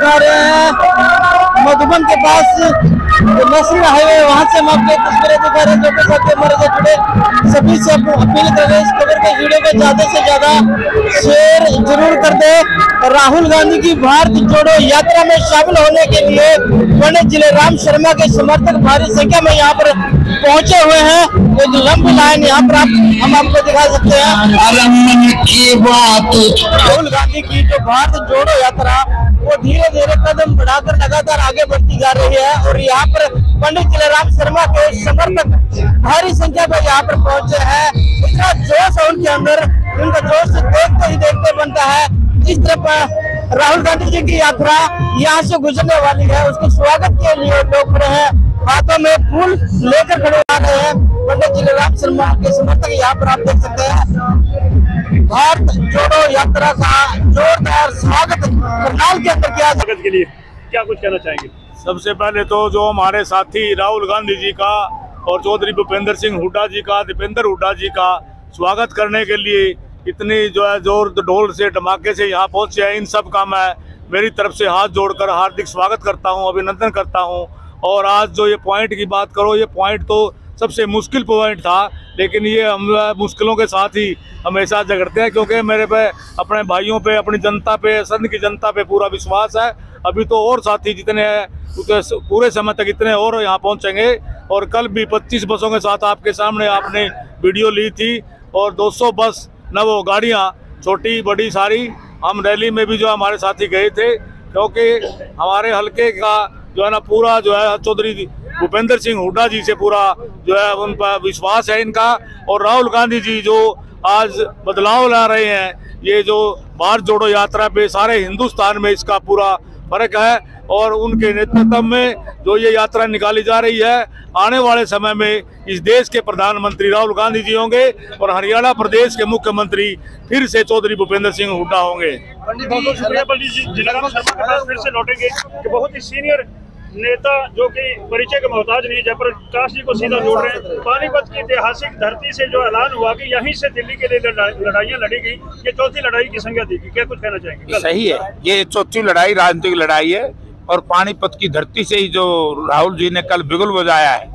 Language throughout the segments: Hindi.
आ रहे हैं मधुबन के पास नेशनल हाईवे, वहां से हम आपको तस्वीरें दिखा रहे हैं जो कि साथ हमारे से जुड़े सभी से अपील कर रहे हैं इस खबर के वीडियो को ज्यादा से ज्यादा शेयर जरूर कर दे। राहुल गांधी की भारत जोड़ो यात्रा में शामिल होने के लिए पंडित जिलेराम शर्मा के समर्थक भारी संख्या में यहाँ पर पहुंचे हुए हैं। एक लंबी लाइन यहाँ पर हम आपको दिखा सकते हैं। राहुल गांधी की जो भारत जोड़ो यात्रा वो धीरे धीरे कदम बढ़ाकर लगातार आगे बढ़ती जा रही है और यहाँ पर पंडित जिलेराम शर्मा के समर्थक भारी संख्या में यहाँ पर पहुंचे हैं। इतना जोश है उनके अंदर, उनका जोश देखते ही देखते बनता है। जिस तरफ राहुल गांधी जी की यात्रा यहाँ से गुजरने वाली है उसके स्वागत के लिए लोग खड़े हैं, हाथों में फूल लेकर खड़े आ रहे हैं। पंडित जिलेराम शर्मा के समर्थक यहाँ पर आप देख सकते हैं। भारत जोड़ो यात्रा का जोरदार स्वागत करनाल के अंदर किया स्वागत के लिए क्या कुछ कहना चाहेंगे? सबसे पहले तो जो हमारे साथी राहुल गांधी जी का और चौधरी भूपेंद्र सिंह हुड्डा जी का, दीपेंद्र हुड्डा जी का स्वागत करने के लिए इतनी जो है जोर ढोल से धमाके से यहाँ पहुँचे हैं, इन सब का मैं मेरी तरफ से हाथ जोड़कर हार्दिक स्वागत करता हूँ, अभिनंदन करता हूँ। और आज जो ये पॉइंट की बात करो, ये पॉइंट तो सबसे मुश्किल पॉइंट था, लेकिन ये हम मुश्किलों के साथ ही हमेशा झगड़ते हैं क्योंकि मेरे पे, अपने भाइयों पे, अपनी जनता पे, संघ की जनता पे पूरा विश्वास है। अभी तो और साथी जितने हैं पूरे समय तक इतने और यहाँ पहुँचेंगे। और कल भी 25 बसों के साथ आपके सामने आपने वीडियो ली थी और 200 बस न वो गाड़ियाँ छोटी बड़ी सारी, हम रैली में भी जो हमारे साथी गए थे क्योंकि हमारे हल्के का जो है ना पूरा जो है चौधरी भूपेंद्र सिंह हुड्डा जी से पूरा जो है उन पर विश्वास है इनका। और राहुल गांधी जी जो आज बदलाव ला रहे हैं, ये जो भारत जोड़ो यात्रा पे सारे हिंदुस्तान में इसका पूरा फर्क है। और उनके नेतृत्व में जो ये यात्रा निकाली जा रही है, आने वाले समय में इस देश के प्रधानमंत्री राहुल गांधी जी होंगे और हरियाणा प्रदेश के मुख्यमंत्री फिर से चौधरी भूपेंद्र सिंह हुड्डा होंगे। बहुत शुक्रिया पंडित जी जिलेराम शर्मा के पास फिर से लौटेंगे कि बहुत ही सीनियर नेता जो कि परिचय के मोहताज नहीं, जयप्रकाश जी को सीधा जोड़ रहे हैं। पानीपत की ऐतिहासिक धरती से जो ऐलान हुआ कि यहीं से दिल्ली के लिए लड़ाइयाँ लड़ी गई, ये चौथी लड़ाई की संज्ञा दी गई, क्या कुछ कहना चाहेंगे? सही है, ये चौथी लड़ाई राजनीतिक लड़ाई है और पानीपत की धरती से ही जो राहुल जी ने कल बिगुल बजाया है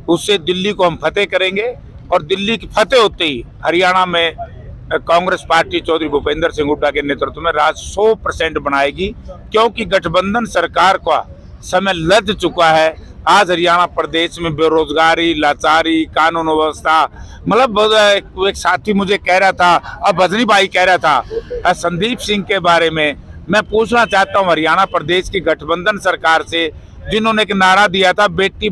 उससे दिल्ली को हम फतेह करेंगे। और दिल्ली की फतेह होते ही हरियाणा में कांग्रेस पार्टी चौधरी भूपेंद्र सिंह हुड्डा के नेतृत्व में राज 100% बनाएगी क्योंकि गठबंधन सरकार का समय लद चुका है। आज हरियाणा प्रदेश में बेरोजगारी, लाचारी, कानून व्यवस्था, मतलब एक साथी मुझे कह रहा था, अब भजनी भाई कह रहा था संदीप सिंह के बारे में, मैं पूछना चाहता हूँ हरियाणा प्रदेश की गठबंधन सरकार से जिन्होंने एक नारा दिया था बेटी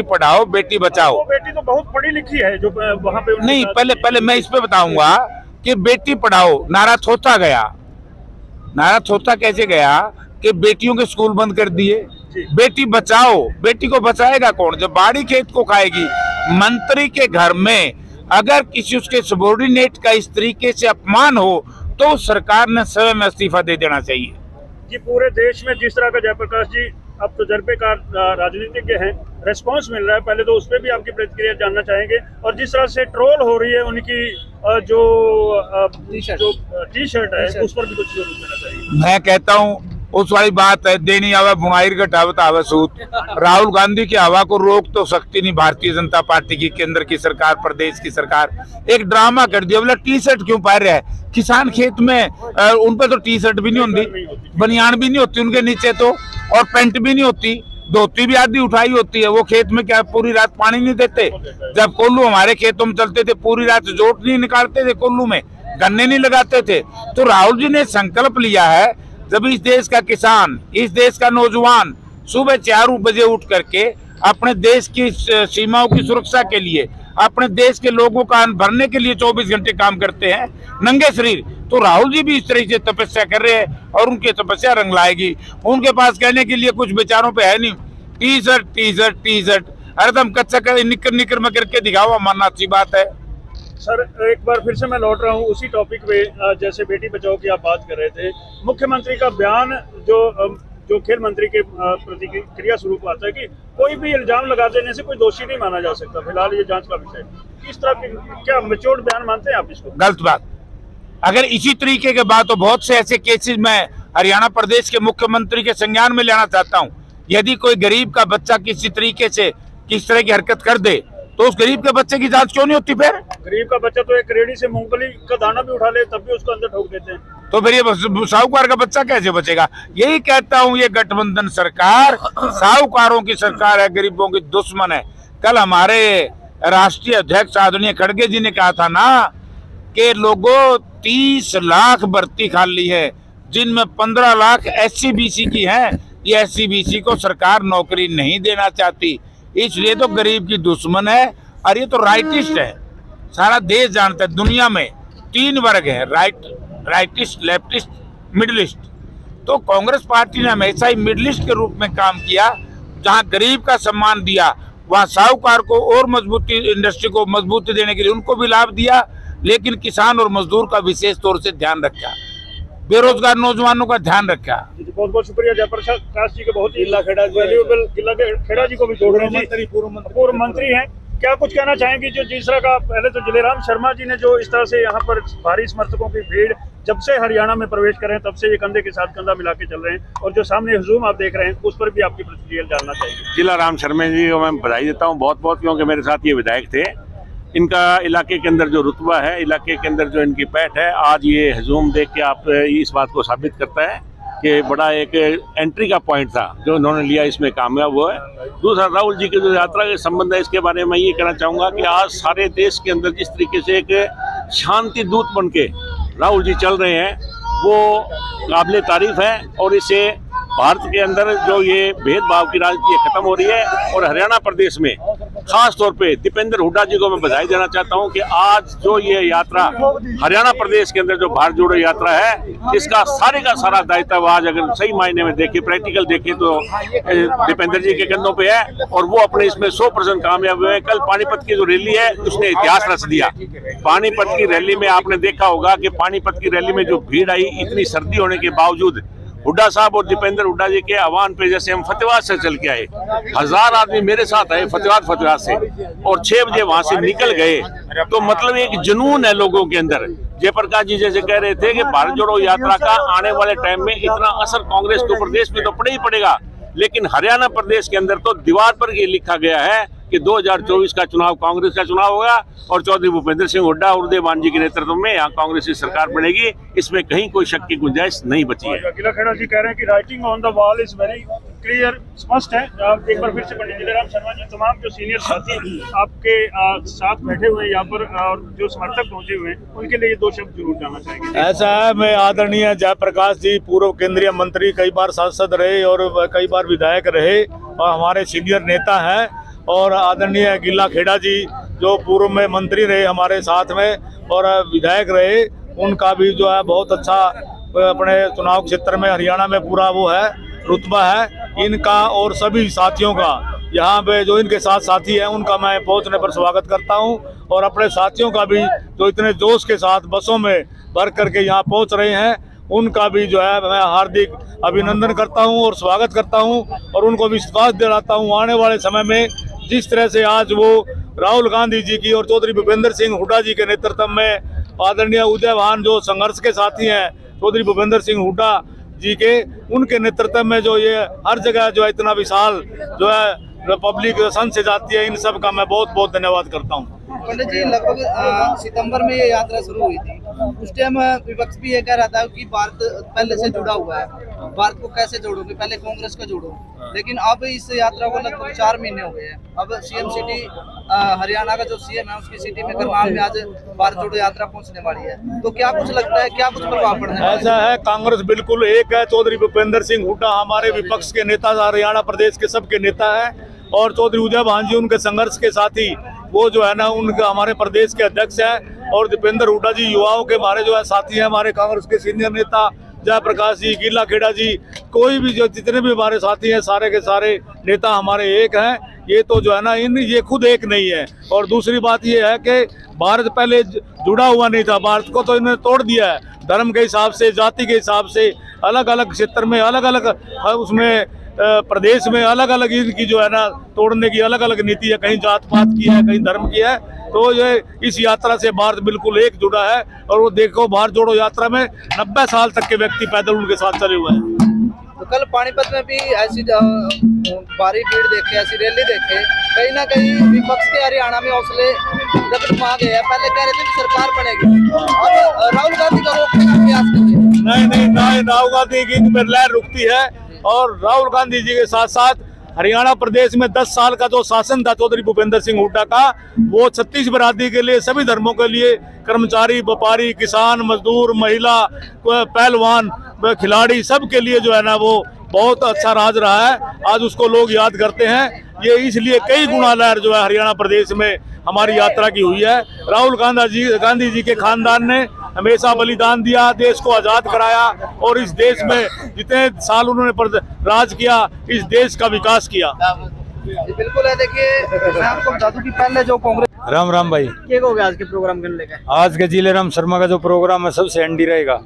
पढ़ाओ बेटी बचाओ। वो बेटी तो बहुत पढ़ी लिखी है जो वहाँ पे नहीं, पहले मैं इस पे बताऊंगा कि बेटी पढ़ाओ नारा थोथा गया। नारा थोथा कैसे गया कि बेटियों के स्कूल बंद कर दिए। बेटी बचाओ, बेटी को बचाएगा कौन जब बाड़ी खेत को खाएगी? मंत्री के घर में अगर किसी उसके सबॉर्डिनेट का इस तरीके से अपमान हो तो सरकार ने स्वयं इस्तीफा दे देना चाहिए। जी, पूरे देश में जिस तरह का जयप्रकाश जी अब तजर्बेकार राजनीतिज्ञ हैं, रेस्पॉन्स मिल रहा है, पहले तो उस पर भी आपकी प्रतिक्रिया जानना चाहेंगे। और जिस तरह से ट्रोल हो रही है उनकी जो टी शर्ट है उस पर भी कुछ जरूर देना चाहिए। मैं कहता हूँ उस वाली बात है, देनी आवा बुनाई घटावत आवा सूत। राहुल गांधी की हवा को रोक तो सकती नहीं भारतीय जनता पार्टी की, केंद्र की सरकार, प्रदेश की सरकार। एक ड्रामा कर दिया, बोला टी शर्ट क्यों पहन रहे हैं? किसान खेत में उन पे तो टी शर्ट भी नहीं होती, बनियान भी नहीं होती उनके नीचे तो, और पैंट भी नहीं होती, धोती भी आधी उठाई होती है। वो खेत में क्या पूरी रात पानी नहीं देते? जब कोल्लू हमारे खेतों में चलते थे पूरी रात जोत नहीं निकालते थे, कोल्लू में गन्ने नहीं लगाते थे। तो राहुल जी ने संकल्प लिया है, जब इस देश का किसान, इस देश का नौजवान सुबह 4 बजे उठ करके अपने देश की सीमाओं की सुरक्षा के लिए, अपने देश के लोगों का अन्न भरने के लिए 24 घंटे काम करते हैं नंगे शरीर, तो राहुल जी भी इस तरह से तपस्या कर रहे हैं और उनकी तपस्या रंग लाएगी। उनके पास कहने के लिए कुछ बेचारों पे है नहीं, टी शर्ट अरे तुम कच्चा निकर में करके दिखाओ, मानना अच्छी बात है। सर, एक बार फिर से मैं लौट रहा हूँ उसी टॉपिक पे, जैसे बेटी बचाओ की आप बात कर रहे थे, मुख्यमंत्री का बयान जो खेल मंत्री के प्रतिक्रिया स्वरूप आता है कि कोई भी इल्जाम लगा देने से कोई दोषी नहीं माना जा सकता, फिलहाल ये जांच का विषय। इस तरह की क्या मैच्योर्ड बयान मानते हैं आप इसको? गलत बात। अगर इसी तरीके के बात तो बहुत से ऐसे केसेस में हरियाणा प्रदेश के मुख्यमंत्री के संज्ञान में लेना चाहता हूँ। यदि कोई गरीब का बच्चा किसी तरीके से किस तरह की हरकत कर दे तो उस गरीब के बच्चे की जांच क्यों नहीं होती? फिर गरीब का बच्चा तो एक रेडी से मूंगफली का दाना भी उठा ले तब भी उसको अंदर ठोक देते हैं, तो फिर ये साहूकार का बच्चा कैसे बचेगा? यही कहता हूँ, ये गठबंधन सरकार साहूकारों की सरकार है, गरीबों की दुश्मन है। कल हमारे राष्ट्रीय अध्यक्ष आदरणीय खड़गे जी ने कहा था ना कि लोगों 30 लाख भर्ती खाली है, जिनमें 15 लाख SC BC की है। ये SC BC को सरकार नौकरी नहीं देना चाहती, इसलिए तो गरीब की दुश्मन है। और ये तो राइटिस्ट है, सारा देश जानता है। दुनिया में 3 वर्ग है, राइटिस्ट, लेफ्टिस्ट, मिडलिस्ट। तो कांग्रेस पार्टी ने हमेशा ही मिडलिस्ट के रूप में काम किया। जहां गरीब का सम्मान दिया वहां साहूकार को और मजबूती, इंडस्ट्री को मजबूती देने के लिए उनको भी लाभ दिया, लेकिन किसान और मजदूर का विशेष तौर से ध्यान रखा, बेरोजगार नौजवानों का ध्यान रखा। बहुत बहुत शुक्रिया जयप्रकाश जी के, बहुत ही गिला खेड़ा जी को भी जोड़ रहे हैं, पूर्व मंत्री हैं। क्या कुछ कहना चाहेंगे जो जिस तरह का पहले तो जिलेराम शर्मा जी ने जो इस तरह से यहाँ पर भारी समर्थकों की भीड़ जब से हरियाणा में प्रवेश कर रहे हैं तब से ये कंधे के साथ कंधा मिला के चल रहे हैं, और जो सामने हुजूम आप देख रहे हैं उस पर भी आपकी प्रतिक्रिया जानना चाहिए। जिलेराम शर्मा जी को मैं बधाई देता हूँ बहुत बहुत, क्योंकि मेरे साथ ये विधायक थे। इनका इलाके के अंदर जो रुतबा है, इलाके के अंदर जो इनकी पैठ है, आज ये हजूम देख के आप इस बात को साबित करता है कि बड़ा एक एंट्री का पॉइंट था जो उन्होंने लिया, इसमें कामयाब हुआ है। दूसरा, राहुल जी की जो यात्रा के संबंध है, इसके बारे में मैं ये कहना चाहूँगा कि आज सारे देश के अंदर जिस तरीके से एक शांति दूत बन के राहुल जी चल रहे हैं वो काबिल तारीफ है, और इससे भारत के अंदर जो ये भेदभाव की राजनीति खत्म हो रही है। और हरियाणा प्रदेश में खास तौर पे दीपेंद्र हुड्डा जी को मैं बधाई देना चाहता हूं कि आज जो ये यात्रा हरियाणा प्रदेश के अंदर जो भारत जोड़ो यात्रा है, इसका सारे का सारा दायित्व आज अगर सही मायने में देखें, प्रैक्टिकल देखें तो दीपेंद्र जी के कंधों पे है, और वो अपने इसमें 100% कामयाब हुए। कल पानीपत की जो रैली है उसने इतिहास रच दिया। पानीपत की रैली में आपने देखा होगा कि पानीपत की रैली में जो भीड़ आई, इतनी सर्दी होने के बावजूद हुड्डा साहब और दीपेंद्र हुड्डा जी के आह्वान पे, जैसे हम फतेहाबाद से चल के आए, 1000 आदमी मेरे साथ आए फतेहाबाद से, और 6 बजे वहां से निकल गए। तो मतलब एक जुनून है लोगों के अंदर। जयप्रकाश जी जैसे कह रहे थे कि भारत जोड़ो यात्रा का आने वाले टाइम में इतना असर कांग्रेस के प्रदेश में तो पड़े ही पड़ेगा, लेकिन हरियाणा प्रदेश के अंदर तो दीवार पर ये लिखा गया है कि 2024 का चुनाव कांग्रेस का चुनाव होगा, और चौधरी भूपेंद्र सिंह हुड्डा और उदय भान जी के नेतृत्व में यहाँ कांग्रेस की सरकार बनेगी। इसमें कहीं कोई शक की गुंजाइश नहीं बची है। गिला खेड़ा जी कह रहे हैं कि writing on the wall is very clear, स्पष्ट है। आप एक बार फिर से पंडित जिलेराम शर्मा जी, तमाम जो सीनियर साथी आपके साथ बैठे हुए हैं यहाँ पर और जो समर्थक पहुंचे हुए हैं, उनके लिए 2 शब्द जरूर जानना चाहेंगे। ऐसा है, मैं आदरणीय जयप्रकाश जी पूर्व केंद्रीय मंत्री, कई बार सांसद रहे और कई बार विधायक रहे और हमारे सीनियर नेता हैं, और आदरणीय गिला खेड़ा जी जो पूर्व में मंत्री रहे हमारे साथ में और विधायक रहे, उनका भी जो है बहुत अच्छा अपने चुनाव क्षेत्र में हरियाणा में पूरा वो है रुतबा है इनका, और सभी साथियों का यहाँ पे जो इनके साथ साथी हैं उनका मैं पहुँचने पर स्वागत करता हूँ, और अपने साथियों का भी जो इतने जोश के साथ बसों में भर करके यहाँ पहुँच रहे हैं, उनका भी जो है मैं हार्दिक अभिनंदन करता हूँ और स्वागत करता हूँ, और उनको विश्वास दिलाता हूँ आने वाले समय में जिस तरह से आज वो राहुल गांधी जी की और चौधरी भूपेंद्र सिंह हुड्डा जी के नेतृत्व में आदरणीय उदय भान जो संघर्ष के साथी हैं चौधरी भूपेंद्र सिंह हुड्डा जी के, उनके नेतृत्व में जो ये हर जगह जो है इतना विशाल जो है पब्लिक संघ से जाती है, इन सब का मैं बहुत बहुत धन्यवाद करता हूँ। पंडित जी, लगभग सितंबर में ये यात्रा शुरू हुई थी, उस टाइम विपक्ष भी ये कह रहा था कि भारत पहले से जुड़ा हुआ है, भारत को कैसे जोड़ोगे, पहले कांग्रेस को जोड़ो, लेकिन अब इस यात्रा को लगभग 4 महीने हो गए हैं। अब सीएम सिटी हरियाणा का जो सीएम है उसकी सिटी में करनाल में आज भारत जोड़ो यात्रा पहुंचने वाली है, तो क्या कुछ लगता है, क्या कुछ प्रभाव पड़ने वाला है? ऐसा है, कांग्रेस बिल्कुल एक है। चौधरी भूपेंद्र सिंह हुड्डा हमारे विपक्ष के नेता, हरियाणा प्रदेश के सबके नेता है, और चौधरी उदय भान जी उनके संघर्ष के साथी, वो जो है ना उनका हमारे प्रदेश के अध्यक्ष हैं, और दीपेंद्र हुड्डा जी युवाओं के हमारे जो है साथी हैं, हमारे कांग्रेस के सीनियर नेता जयप्रकाश जी, गिला खेड़ा जी, कोई भी जो जितने भी हमारे साथी हैं सारे के सारे नेता हमारे एक हैं। ये तो जो है ना ये खुद एक नहीं है। और दूसरी बात ये है कि भारत पहले जुड़ा हुआ नहीं था, भारत को तो इन्होंने तोड़ दिया है, धर्म के हिसाब से, जाति के हिसाब से, अलग अलग क्षेत्र में, अलग अलग उसमें प्रदेश में अलग अलग इनकी जो है ना तोड़ने की अलग अलग नीति है, कहीं जात पात की है, कहीं धर्म की है। तो ये इस यात्रा से भारत बिल्कुल एक जुड़ा है। और वो देखो, भारत जोड़ो यात्रा में 90 साल तक के व्यक्ति पैदल उनके साथ चले हुए हैं। तो कल पानीपत में भी ऐसी भारी भीड़ देखे, ऐसी रैली देखे, कहीं ना कहीं विपक्ष के हरियाणा में हौसले दबा गए हैं। पहले कह रहे थे कि सरकार बनेगी, अब राहुल गांधी का रोकने का प्रयास कर रहे हैं। नहीं, राहुल गांधी की लहर रुकती है। और राहुल गांधी जी के साथ साथ हरियाणा प्रदेश में 10 साल का जो शासन था चौधरी भूपेंद्र सिंह हुड्डा का, वो 36 बरादरी के लिए, सभी धर्मों के लिए, कर्मचारी, व्यापारी, किसान, मजदूर, महिला, पहलवान, खिलाड़ी, सब के लिए जो है ना वो बहुत अच्छा राज रहा है। आज उसको लोग याद करते हैं। ये इसलिए कई गुना लहर जो है हरियाणा प्रदेश में हमारी यात्रा की हुई है। राहुल गांधी जी के खानदान ने हमेशा बलिदान दिया, देश को आजाद कराया और इस देश में जितने साल उन्होंने राज किया, इस देश का विकास किया। बिल्कुल है। देखिए मैं आपको बता दूं कि पहले जो कांग्रेस राम राम भाई, क्या कहोगे आज के प्रोग्राम के लेकर? आज के जिले राम शर्मा का जो प्रोग्राम है सबसे एंडी रहेगा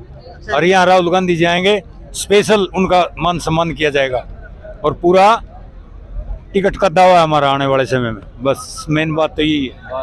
और यहाँ राहुल गांधी जी आएंगे, स्पेशल उनका मान सम्मान किया जाएगा और पूरा टिकट का दावा है हमारा आने वाले समय में। बस मेन बात तो यही है।